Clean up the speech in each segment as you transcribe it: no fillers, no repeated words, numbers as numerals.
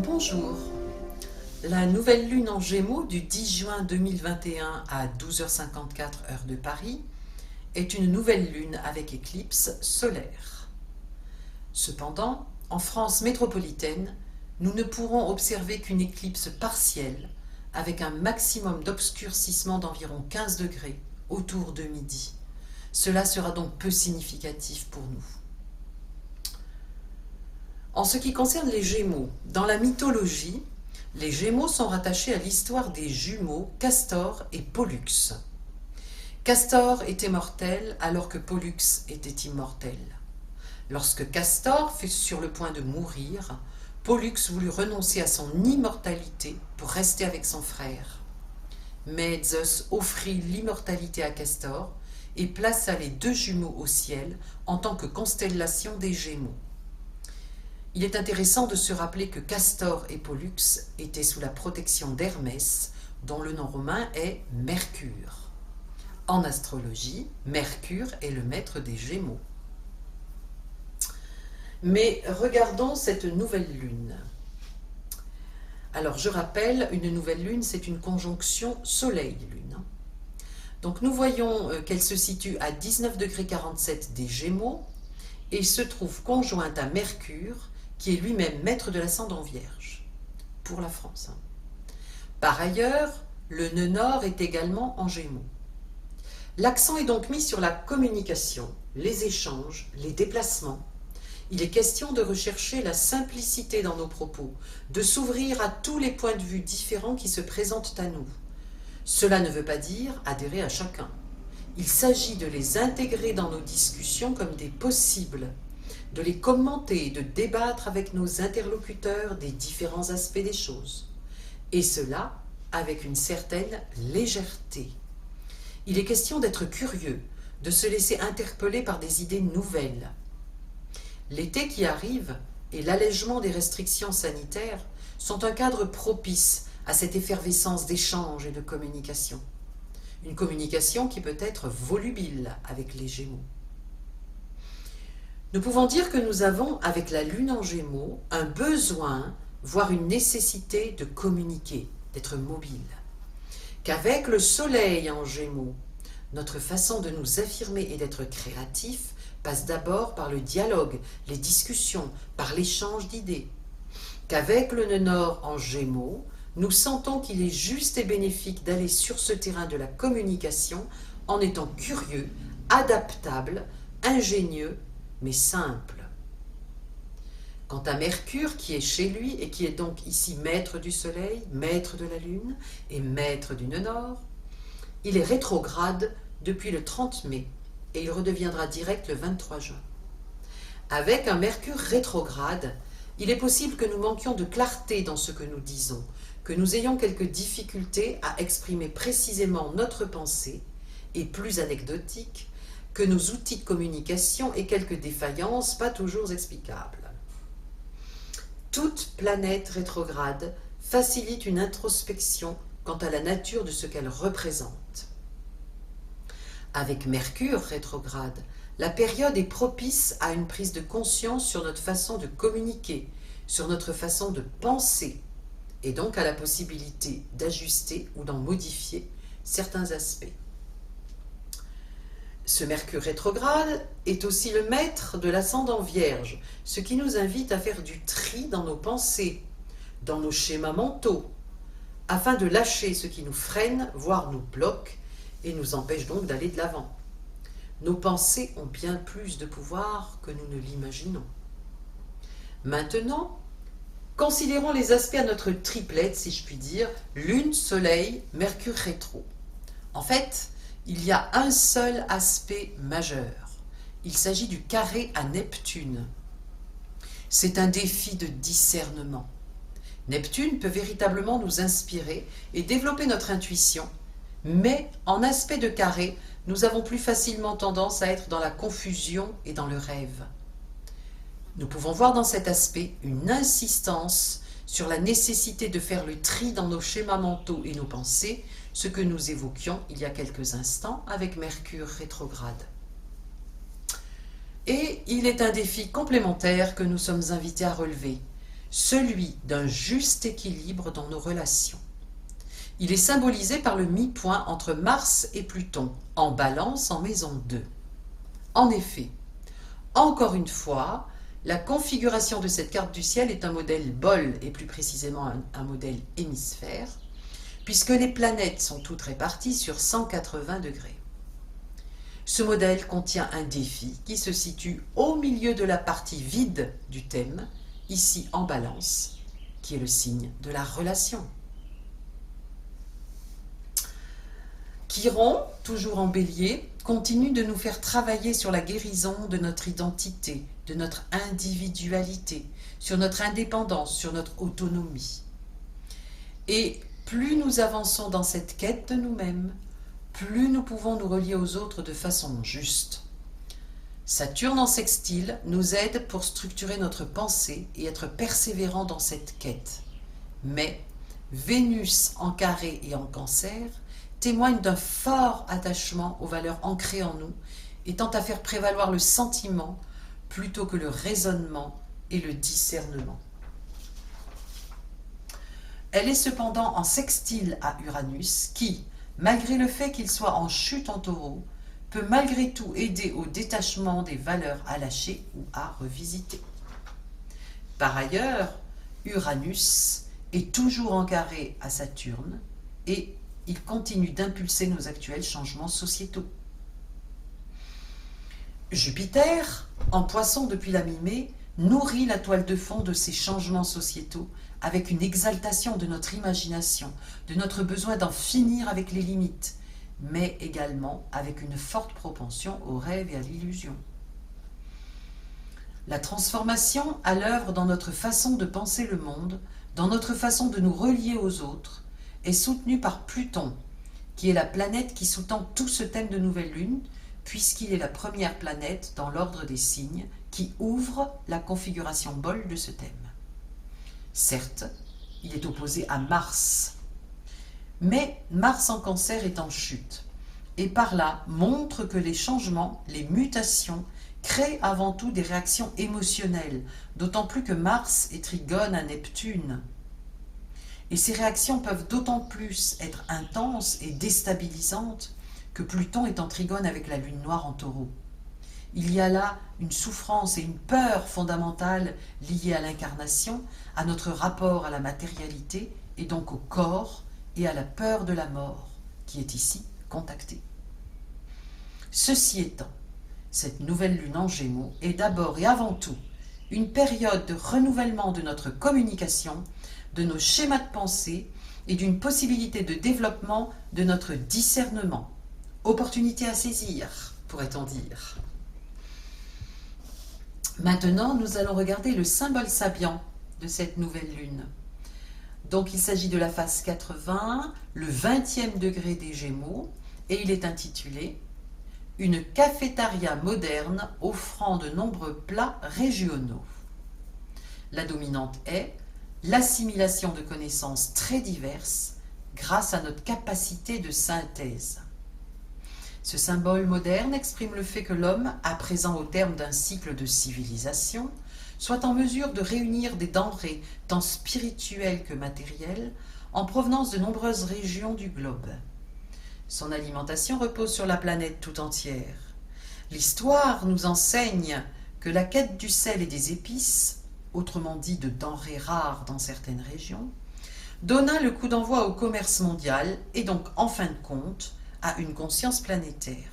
Bonjour. La nouvelle lune en Gémeaux du 10 juin 2021 à 12h54 heure de Paris est une nouvelle lune avec éclipse solaire. Cependant, en France métropolitaine, nous ne pourrons observer qu'une éclipse partielle avec un maximum d'obscurcissement d'environ 15 degrés autour de midi. Cela sera donc peu significatif pour nous. En ce qui concerne les Gémeaux, dans la mythologie, les Gémeaux sont rattachés à l'histoire des jumeaux Castor et Pollux. Castor était mortel alors que Pollux était immortel. Lorsque Castor fut sur le point de mourir, Pollux voulut renoncer à son immortalité pour rester avec son frère. Mais Zeus offrit l'immortalité à Castor et plaça les deux jumeaux au ciel en tant que constellation des Gémeaux. Il est intéressant de se rappeler que Castor et Pollux étaient sous la protection d'Hermès, dont le nom romain est Mercure. En astrologie, Mercure est le maître des Gémeaux. Mais regardons cette nouvelle lune. Alors je rappelle, une nouvelle lune, c'est une conjonction Soleil-Lune. Donc nous voyons qu'elle se situe à 19,47 des Gémeaux et se trouve conjointe à Mercure, qui est lui-même maître de l'ascendant Vierge, pour la France. Par ailleurs, le nœud nord est également en Gémeaux. L'accent est donc mis sur la communication, les échanges, les déplacements. Il est question de rechercher la simplicité dans nos propos, de s'ouvrir à tous les points de vue différents qui se présentent à nous. Cela ne veut pas dire adhérer à chacun. Il s'agit de les intégrer dans nos discussions comme des possibles, de les commenter, de débattre avec nos interlocuteurs des différents aspects des choses. Et cela avec une certaine légèreté. Il est question d'être curieux, de se laisser interpeller par des idées nouvelles. L'été qui arrive et l'allègement des restrictions sanitaires sont un cadre propice à cette effervescence d'échange et de communication. Une communication qui peut être volubile avec les Gémeaux. Nous pouvons dire que nous avons, avec la lune en Gémeaux, un besoin, voire une nécessité de communiquer, d'être mobile. Qu'avec le soleil en Gémeaux, notre façon de nous affirmer et d'être créatif passe d'abord par le dialogue, les discussions, par l'échange d'idées. Qu'avec le nœud nord en Gémeaux, nous sentons qu'il est juste et bénéfique d'aller sur ce terrain de la communication en étant curieux, adaptable, ingénieux, mais simple. Quant à Mercure, qui est chez lui et qui est donc ici maître du Soleil, maître de la Lune et maître du nœud nord, il est rétrograde depuis le 30 mai et il redeviendra direct le 23 juin. Avec un Mercure rétrograde, il est possible que nous manquions de clarté dans ce que nous disons, que nous ayons quelques difficultés à exprimer précisément notre pensée et, plus anecdotique, que nos outils de communication aient quelques défaillances pas toujours explicables. Toute planète rétrograde facilite une introspection quant à la nature de ce qu'elle représente. Avec Mercure rétrograde, la période est propice à une prise de conscience sur notre façon de communiquer, sur notre façon de penser, et donc à la possibilité d'ajuster ou d'en modifier certains aspects. Ce Mercure rétrograde est aussi le maître de l'ascendant Vierge, ce qui nous invite à faire du tri dans nos pensées, dans nos schémas mentaux, afin de lâcher ce qui nous freine, voire nous bloque, et nous empêche donc d'aller de l'avant. Nos pensées ont bien plus de pouvoir que nous ne l'imaginons. Maintenant, considérons les aspects à notre triplette, si je puis dire, Lune, Soleil, Mercure rétro. En fait, il y a un seul aspect majeur. Il s'agit du carré à Neptune. C'est un défi de discernement. Neptune peut véritablement nous inspirer et développer notre intuition, mais en aspect de carré, nous avons plus facilement tendance à être dans la confusion et dans le rêve. Nous pouvons voir dans cet aspect une insistance sur la nécessité de faire le tri dans nos schémas mentaux et nos pensées, ce que nous évoquions il y a quelques instants avec Mercure rétrograde. Et il est un défi complémentaire que nous sommes invités à relever, celui d'un juste équilibre dans nos relations. Il est symbolisé par le mi-point entre Mars et Pluton, en Balance en maison 2. En effet, encore une fois, la configuration de cette carte du ciel est un modèle bol, et plus précisément un modèle hémisphère, puisque les planètes sont toutes réparties sur 180 degrés. Ce modèle contient un défi qui se situe au milieu de la partie vide du thème, ici en Balance, qui est le signe de la relation. Chiron, toujours en Bélier, continue de nous faire travailler sur la guérison de notre identité, de notre individualité, sur notre indépendance, sur notre autonomie. Et plus nous avançons dans cette quête de nous-mêmes, plus nous pouvons nous relier aux autres de façon juste. Saturne en sextile nous aide pour structurer notre pensée et être persévérant dans cette quête. Mais Vénus en carré et en cancer témoigne d'un fort attachement aux valeurs ancrées en nous et tend à faire prévaloir le sentiment plutôt que le raisonnement et le discernement. Elle est cependant en sextile à Uranus qui, malgré le fait qu'il soit en chute en Taureau, peut malgré tout aider au détachement des valeurs à lâcher ou à revisiter. Par ailleurs, Uranus est toujours en carré à Saturne et il continue d'impulser nos actuels changements sociétaux. Jupiter, en Poisson depuis la mi-mai, nourrit la toile de fond de ces changements sociétaux avec une exaltation de notre imagination, de notre besoin d'en finir avec les limites, mais également avec une forte propension au rêve et à l'illusion. La transformation à l'œuvre dans notre façon de penser le monde, dans notre façon de nous relier aux autres, est soutenue par Pluton, qui est la planète qui sous-tend tout ce thème de nouvelle lune, puisqu'il est la première planète dans l'ordre des signes qui ouvre la configuration bol de ce thème. Certes, il est opposé à Mars, mais Mars en cancer est en chute, et par là montre que les changements, les mutations, créent avant tout des réactions émotionnelles, d'autant plus que Mars est trigone à Neptune. Et ces réactions peuvent d'autant plus être intenses et déstabilisantes que Pluton est en trigone avec la lune noire en Taureau. Il y a là une souffrance et une peur fondamentale liées à l'incarnation, à notre rapport à la matérialité et donc au corps et à la peur de la mort qui est ici contactée. Ceci étant, cette nouvelle lune en Gémeaux est d'abord et avant tout une période de renouvellement de notre communication, de nos schémas de pensée et d'une possibilité de développement de notre discernement. Opportunité à saisir, pourrait-on dire. Maintenant, nous allons regarder le symbole sabian de cette nouvelle lune. Donc, il s'agit de la phase 80, le 20e degré des Gémeaux, et il est intitulé « Une cafétéria moderne offrant de nombreux plats régionaux ». La dominante est l'assimilation de connaissances très diverses grâce à notre capacité de synthèse. Ce symbole moderne exprime le fait que l'homme, à présent au terme d'un cycle de civilisation, soit en mesure de réunir des denrées tant spirituelles que matérielles en provenance de nombreuses régions du globe. Son alimentation repose sur la planète tout entière. L'histoire nous enseigne que la quête du sel et des épices, autrement dit de denrées rares dans certaines régions, donna le coup d'envoi au commerce mondial et donc en fin de compte à une conscience planétaire.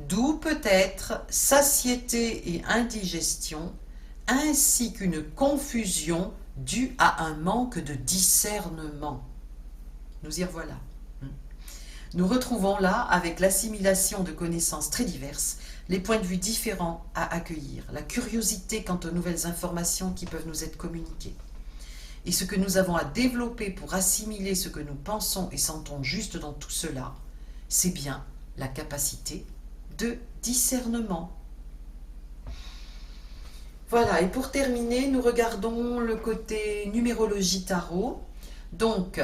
D'où peut-être satiété et indigestion, ainsi qu'une confusion due à un manque de discernement. Nous y revoilà. Nous retrouvons là, avec l'assimilation de connaissances très diverses, les points de vue différents à accueillir, la curiosité quant aux nouvelles informations qui peuvent nous être communiquées. Et ce que nous avons à développer pour assimiler ce que nous pensons et sentons juste dans tout cela, c'est bien la capacité de discernement. Voilà, et pour terminer, nous regardons le côté numérologie tarot. Donc,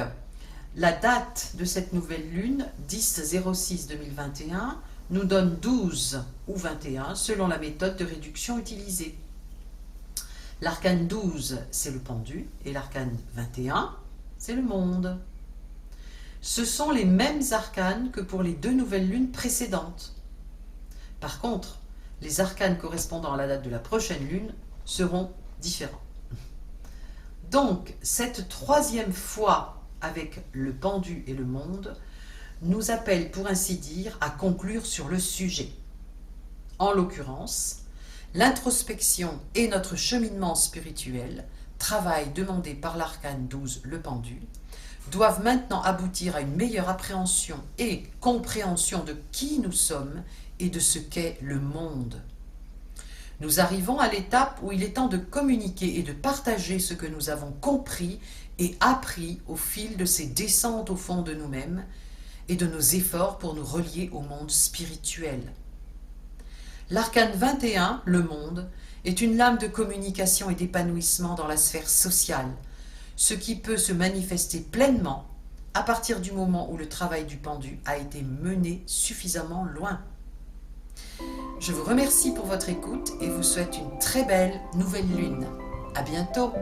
la date de cette nouvelle lune, 10/06/2021, nous donne 12 ou 21 selon la méthode de réduction utilisée. L'arcane 12, c'est le pendu, et l'arcane 21, c'est le monde. Ce sont les mêmes arcanes que pour les 2 nouvelles lunes précédentes. Par contre, les arcanes correspondant à la date de la prochaine lune seront différents. Donc, cette 3e fois avec le pendu et le monde nous appelle pour ainsi dire à conclure sur le sujet. En l'occurrence, l'introspection et notre cheminement spirituel, travail demandé par l'arcane 12, le pendu, doivent maintenant aboutir à une meilleure appréhension et compréhension de qui nous sommes et de ce qu'est le monde. Nous arrivons à l'étape où il est temps de communiquer et de partager ce que nous avons compris et appris au fil de ces descentes au fond de nous-mêmes et de nos efforts pour nous relier au monde spirituel. L'arcane 21, le monde, est une lame de communication et d'épanouissement dans la sphère sociale, ce qui peut se manifester pleinement à partir du moment où le travail du pendu a été mené suffisamment loin. Je vous remercie pour votre écoute et vous souhaite une très belle nouvelle lune. À bientôt!